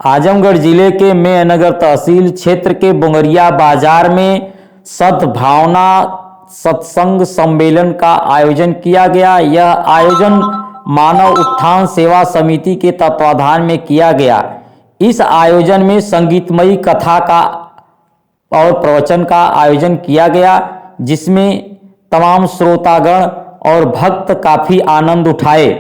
आजमगढ़ जिले के मेहनगर तहसील क्षेत्र के बुंगरिया बाजार में सद्भावना सत्संग सम्मेलन का आयोजन किया गया। यह आयोजन मानव उत्थान सेवा समिति के तत्वाधान में किया गया। इस आयोजन में संगीतमयी कथा का और प्रवचन का आयोजन किया गया, जिसमें तमाम श्रोतागण और भक्त काफी आनंद उठाए।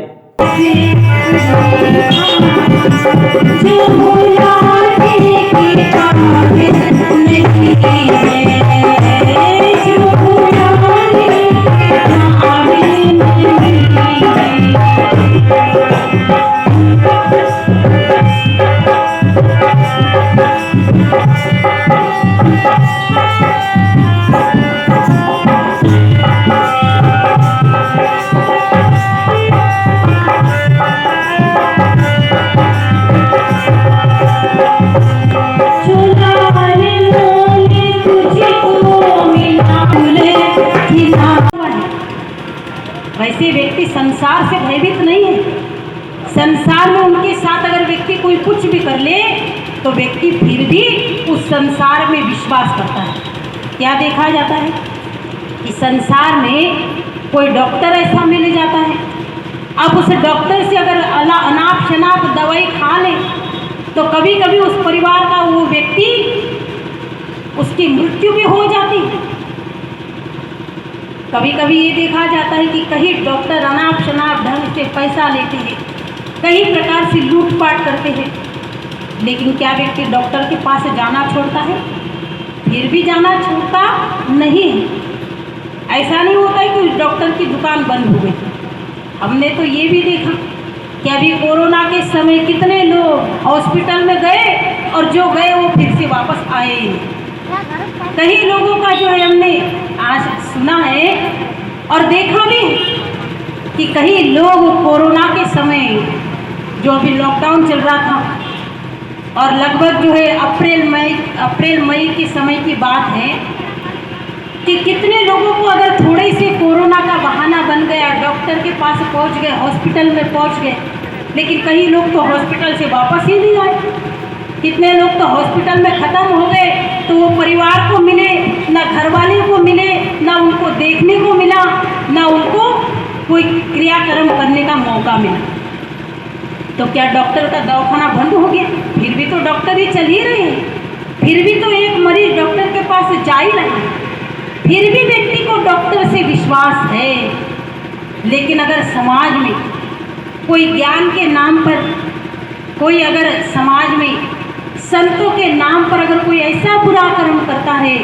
वैसे व्यक्ति संसार से भयभीत नहीं है। संसार में उनके साथ अगर व्यक्ति कोई कुछ भी कर ले तो व्यक्ति फिर भी उस संसार में विश्वास करता है। क्या देखा जाता है कि संसार में कोई डॉक्टर ऐसा मिल जाता है, अब उस डॉक्टर से अगर अनाप शनाप दवाई खा ले तो कभी कभी उस परिवार का वो व्यक्ति उसकी मृत्यु भी हो जाती है। कभी कभी ये देखा जाता है कि कहीं डॉक्टर अनाप शनाप ढंग से पैसा लेते हैं, कई प्रकार से लूटपाट करते हैं, लेकिन क्या व्यक्ति डॉक्टर के पास जाना छोड़ता है? फिर भी जाना छोड़ता नहीं है। ऐसा नहीं होता है कि डॉक्टर की दुकान बंद हो गई। हमने तो ये भी देखा कि अभी कोरोना के समय कितने लोग हॉस्पिटल में गए और जो गए वो फिर से वापस आए ही नहीं। कई लोगों का जो है हमने आज सुना है और देखा भी कि कई लोग कोरोना के समय जो अभी लॉकडाउन चल रहा था और लगभग जो है अप्रैल मई के समय की बात है कि कितने लोगों को अगर थोड़े से कोरोना का बहाना बन गया, डॉक्टर के पास पहुंच गए, हॉस्पिटल में पहुंच गए, लेकिन कई लोग तो हॉस्पिटल से वापस ही नहीं आए। कितने लोग तो हॉस्पिटल में ख़त्म हो गए तो वो परिवार को मिले ना, घरवाले को मिले ना, उनको देखने को मिला ना, उनको कोई क्रियाक्रम करने का मौका मिला। तो क्या डॉक्टर का दवाखाना बंद हो गया? फिर भी तो डॉक्टर ही चल ही रहे हैं, फिर भी तो एक मरीज डॉक्टर के पास जा ही रहा है, फिर भी व्यक्ति को डॉक्टर से विश्वास है। लेकिन अगर समाज में कोई ज्ञान के नाम पर, कोई अगर समाज में संतों के नाम पर अगर कोई ऐसा बुरा कर्म करता है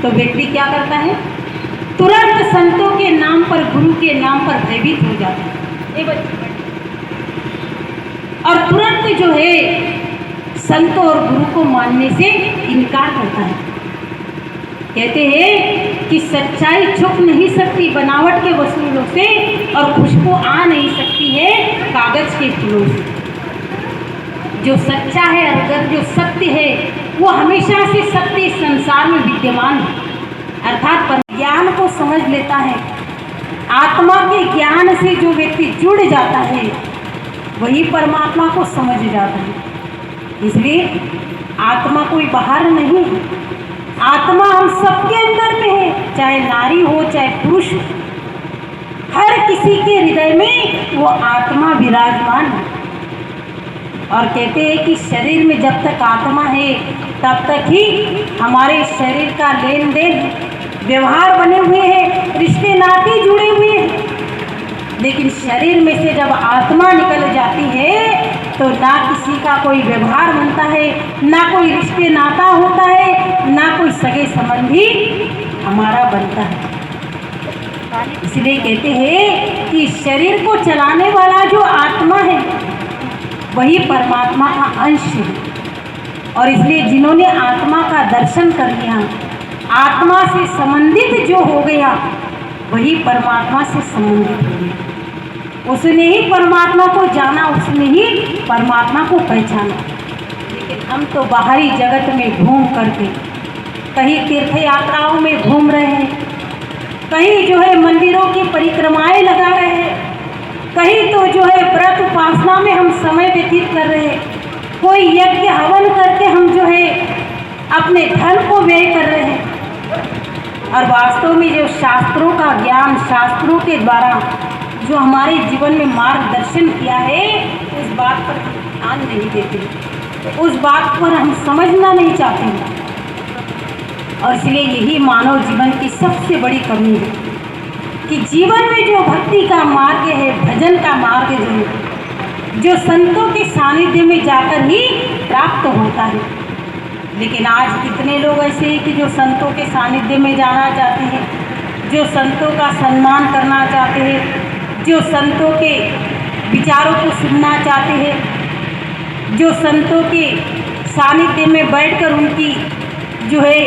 तो व्यक्ति क्या करता है? तुरंत संतों के नाम पर, गुरु के नाम पर भयभीत हो जाता है और तुरंत जो है संतों और गुरु को मानने से इनकार करता है। कहते हैं कि सच्चाई छुप नहीं सकती बनावट के वसूलों से और खुशबू आ नहीं सकती है कागज के फूलों से। जो सच्चा है, अगर जो सत्य है वो हमेशा से सत्य संसार में विद्यमान है, अर्थात ज्ञान को समझ लेता है। आत्मा के ज्ञान से जो व्यक्ति जुड़ जाता है वही परमात्मा को समझ जाता है। इसलिए आत्मा कोई बाहर नहीं है, आत्मा हम सबके अंदर में है, चाहे नारी हो चाहे पुरुष हो, हर किसी के हृदय में वो आत्मा विराजमान है। और कहते हैं कि शरीर में जब तक आत्मा है तब तक ही हमारे शरीर का लेन देन व्यवहार बने हुए हैं, रिश्ते नाते जुड़े हुए हैं। लेकिन शरीर में से जब आत्मा निकल जाती है तो ना किसी का कोई व्यवहार बनता है, ना कोई रिश्ते नाता होता है, ना कोई सगे संबंधी हमारा बनता है। इसलिए कहते हैं कि शरीर को चलाने वाला जो आत्मा है वही परमात्मा का अंश है। और इसलिए जिन्होंने आत्मा का दर्शन कर लिया, आत्मा से संबंधित जो हो गया वही परमात्मा से संबंधित हो गया। उसने ही परमात्मा को जाना, उसने ही परमात्मा को पहचाना। लेकिन हम तो बाहरी जगत में घूम करके कहीं तीर्थ यात्राओं में घूम रहे हैं, कहीं जो है मंदिरों की परिक्रमाएं लगा रहे हैं, कहीं तो जो है व्रत उपासना में हम समय व्यतीत कर रहे हैं, कोई यज्ञ हवन करके हम जो है अपने धन को व्यय कर रहे हैं, और वास्तव में जो शास्त्रों का ज्ञान, शास्त्रों के द्वारा जो हमारे जीवन में मार्गदर्शन किया है, उस बात पर हम ध्यान नहीं देते, उस बात पर हम समझना नहीं चाहते। और इसलिए यही मानव जीवन की सबसे बड़ी कमी है कि जीवन में जो भक्ति का मार्ग है, भजन का मार्ग जो संतों के सानिध्य में जाकर ही प्राप्त होता है। लेकिन आज कितने लोग ऐसे हैं कि जो संतों के सानिध्य में जाना चाहते हैं, जो संतों का सम्मान करना चाहते हैं, जो संतों के विचारों को सुनना चाहते हैं, जो संतों के सानिध्य में बैठकर उनकी जो है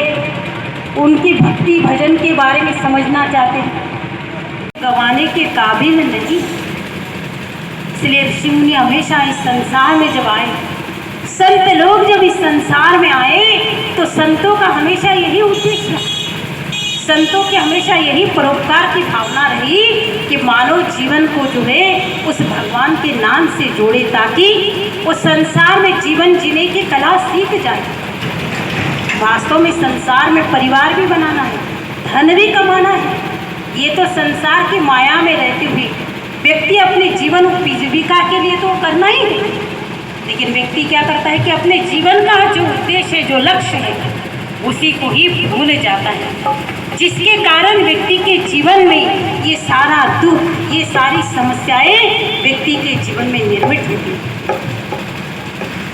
उनकी भक्ति भजन के बारे में समझना चाहते हैं, गंवाने के काबिल नहीं। इसलिए ऋषि मुनि हमेशा इस संसार में जब आए, संत लोग जब इस संसार में आए, तो संतों का हमेशा यही उद्देश्य, संतों की हमेशा यही परोपकार की भावना रही कि मानव जीवन को जो है उस भगवान के नाम से जोड़े, ताकि वो संसार में जीवन जीने की कला सीख जाए। वास्तव में संसार में परिवार भी बनाना है, धन भी कमाना है, ये तो संसार की माया में रहते हुए व्यक्ति अपने जीवन उपजीविका के लिए तो करना ही है। लेकिन व्यक्ति क्या करता है कि अपने जीवन का जो उद्देश्य है, जो लक्ष्य है, उसी को ही भूल जाता है, जिसके कारण व्यक्ति के जीवन में ये सारा दुख, ये सारी समस्याएं व्यक्ति के जीवन में निर्मित होती हैं।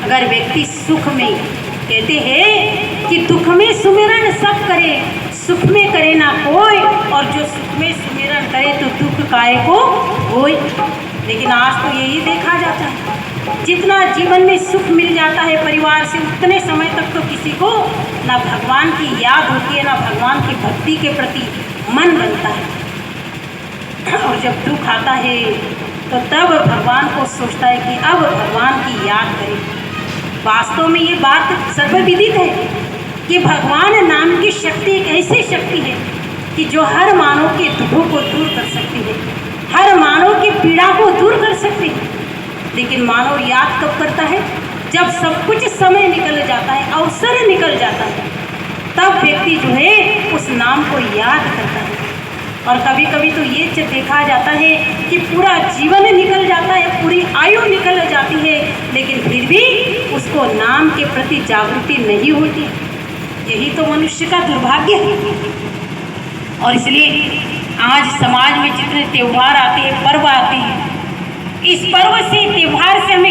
अगर व्यक्ति सुख में, कहते हैं कि दुख में सुमिरन सब करे, सुख में करे ना कोई, और जो सुख में सुमिरन करे तो दुख काहे को होय। लेकिन आज तो यही देखा जाता है, जितना जीवन में सुख मिल जाता है परिवार से, उतने समय तक तो किसी को ना भगवान की याद होती है, ना भगवान की भक्ति के प्रति मन बनता है। और जब दुख आता है तो तब भगवान को सोचता है कि अब भगवान की याद करें। वास्तव में ये बात सर्वविदित है कि भगवान नाम की शक्ति एक ऐसी शक्ति है कि जो हर मानव के दुखों को दूर कर सकती है, हर मानव की पीड़ा को दूर कर सकती है। लेकिन मानव याद कब करता है? जब सब कुछ समय निकल जाता है, अवसर निकल जाता है, तब व्यक्ति जो है उस नाम को याद करता है। और कभी कभी तो ये देखा जाता है कि पूरा जीवन निकल जाता है, पूरी आयु निकल जाती है, लेकिन फिर भी उसको नाम के प्रति जागृति नहीं होती। यही तो मनुष्य का दुर्भाग्य है। और इसलिए आज समाज में जितने त्यौहार आते हैं, पर्व आते हैं, इस पर्व से, त्यौहार से हमें